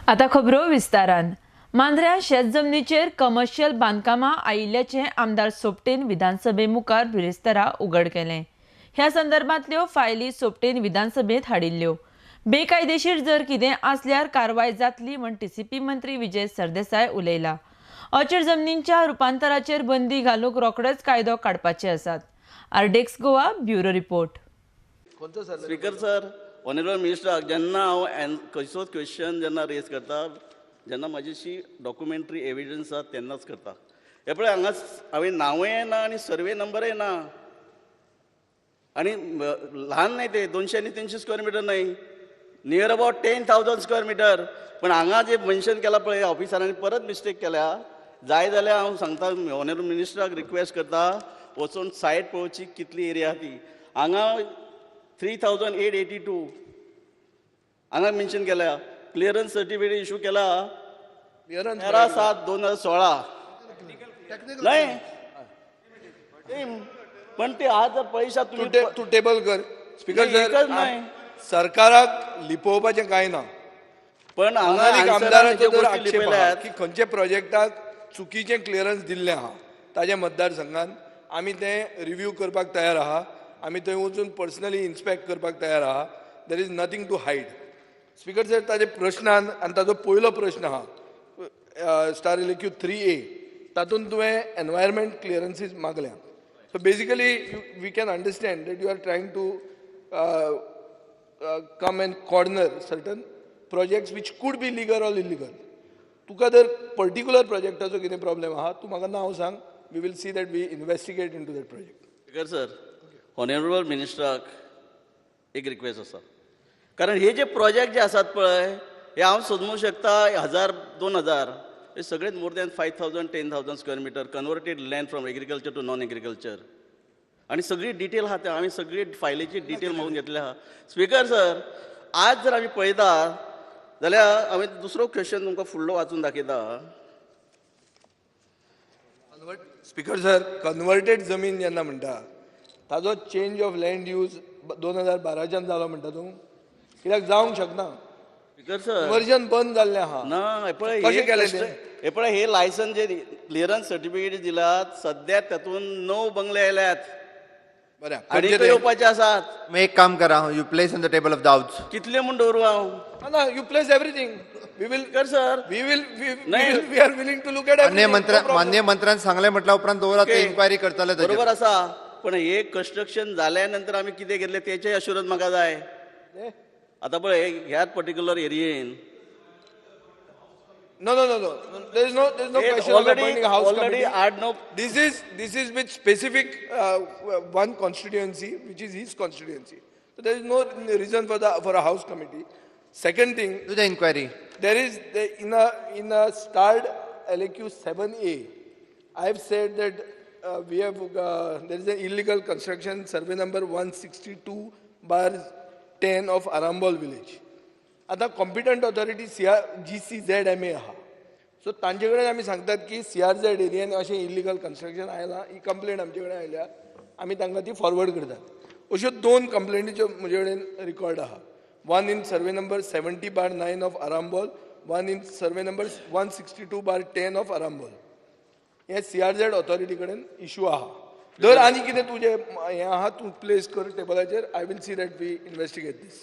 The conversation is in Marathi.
आता खबरो विस्तारान. मांद्र्या शेतजमनीचेर कमर्शियल बांदकामां आयिल्ल्याचें आमदार सोपटेन विधानसभे मुखार बिरेस्तारा उघड केलें. ह्या संदर्भांतल्यो फायली सोपटेन विधानसभेत हाडिल्ल्यो. बेकायदेशीर जर कितें आसल्यार कारवाय जातली म्हण टीसीपी मंत्री विजय सरदेसाय उलयला. अचेर जमनींच्या रुपांतराचेर बंदी घालूंक रोखडेच कायदो काडपाचे आसात. आरडेक्स Goa bureau report. Speaker sir, honourable minister, जेन्ना हांव खंयचोच क्वेश्चन जेन्ना रेज करता, जेन्ना म्हाजीशी डॉक्युमेंटरी एविडन्स आसा तेन्नाच करता. हे पळय, हांगा हांवें नांवय ना आनी सर्वे नंबरय ना आनी ल्हान न्हय ते 200 आनी 300 स्क्वेअर मिटर न्हय, नियर अबाउट 10,000 स्क्वेअर मिटर. पण हांगा जे मेन्शन केला पळय ऑफिसरांनी, परत मिस्टेक केल्या. जाय जाल्यार हांव सांगता, ऑनरेबल मिनिस्टराक रिक्वेस्ट करता, वचून सायट पळोवची कितली एरिया आहा ती. हांगा 3,882 हांगा मेन्शन केल्या. क्लियरन्स सर्टिफिकेट इशू केला 13/7/2016 नाही. पण ते आज पैसा तू टेबल कर. स्पीकर सर, नाही सरकाराक लिपोवपाचें कांय ना. पण आमदाराचो जर आक्षेप आहा की खंयचे प्रोजेक्टाक चुकीचें क्लियरन्स दिल्लें आहा ताज्या मतदारसंघात, आमी तें रिव्यू करपाक तयार आहा. आमी थंय वचून पर्सनली इन्स्पेक्ट करपाक तयार आहा. There is nothing to hide. Speaker sir, ताजे प्रश्नान आनी ताजो पयलो प्रश्न आहा स्टार इलेक्यू 3A, तातूंत तुवें एनवायरमेंट क्लियरन्सीस मागल्या. So basically we can understand that you are trying to come and corner certain projects which could be legal or illegal. तुका जर पर्टिक्युलर प्रोजेक्टाचो कितें प्रॉब्लेम आहा, तूं म्हाका नांव सांग. We will see that we investigate into that project. Speaker sir, honourable मिनिस्टराक एक रिक्वेस्ट आसा. कारण हे जे प्रोजेक्ट जे आसात पळय, हे हांव सोदूंक शकता 1000-2000, हे सगळेच more than 5,000 10,000 square metre converted land from agriculture to non agriculture. आणि सगळी डिटेल आहा, आमी सगळी फायलीची डिटेल मागून घेतली आहा. स्पीकर सर, आज जर आमी पळयता जाल्यार हांवें दुसरो क्वेश्चन तुमकां फुडलो वाचून दाखयता. स्पीकर सर, कन्वर्टेड जमीन जेन्ना म्हणटा ताजो चेंज ऑफ लँड यूज 2012च्यान जालो म्हणटा तूं, कित्याक जावंक शकना. स्पीकर सर, कन्वर्जन बंद जाल्लें आहा. ना, हे पळय, कशें केलें तें? हे पळय, हे लायसन जे क्लियरन्स सर्टिफिकेट दिलात, सध्या तातूंत 9 बंगले आयल्यात आणि येवपाचे आसात. मग एक काम करा, you place on the table of doubts. कितले म्हूण दवरूं हांव? ना, you place everything. We will कर sir. We are willing to look at मान्य मंत्र्यान सांगले म्हटल्या उपरांत दवरात ते इन्क्वायरी करतले. बरोबर आसा, पण हे कन्स्ट्रक्शन जाल्या नंतर आमी कितें घेतले तेचे अश्युरन्स म्हाका जाय. आता पळय, ह्याच particular एरियेन No. There is no question of appointing a house committee. No. This is with specific one constituency, which is his constituency. So there is no reason for a house committee. Second thing, do the inquiry. There is in a starred LAQ 7A. I have said that we have there is an illegal construction, survey number 162/10 of Arambol village. आता कॉम्पिटंट ऑथॉरिटी GCZMA आहा. सो तांचे कडेन आमी सांगतात की CRZ एरियेन अशें इलिगल कन्स्ट्रक्शन आयलां, ही कंप्लेंट आमचे कडेन आयल्या, आमी तांकां ती फॉरवर्ड करतात. अश्यो 2 कंप्लेंटीच्यो म्हजे कडेन रिकॉर्ड आहा. One in survey number 70/9 of Arambol, one in survey number 162/10 of Arambol. हे CRZ ऑथॉरिटी कडेन इशू आहा. जर आनी कितें तुजें हें आहा, तूं प्लेस कर टेबलाचेर. I will see that we investigate this.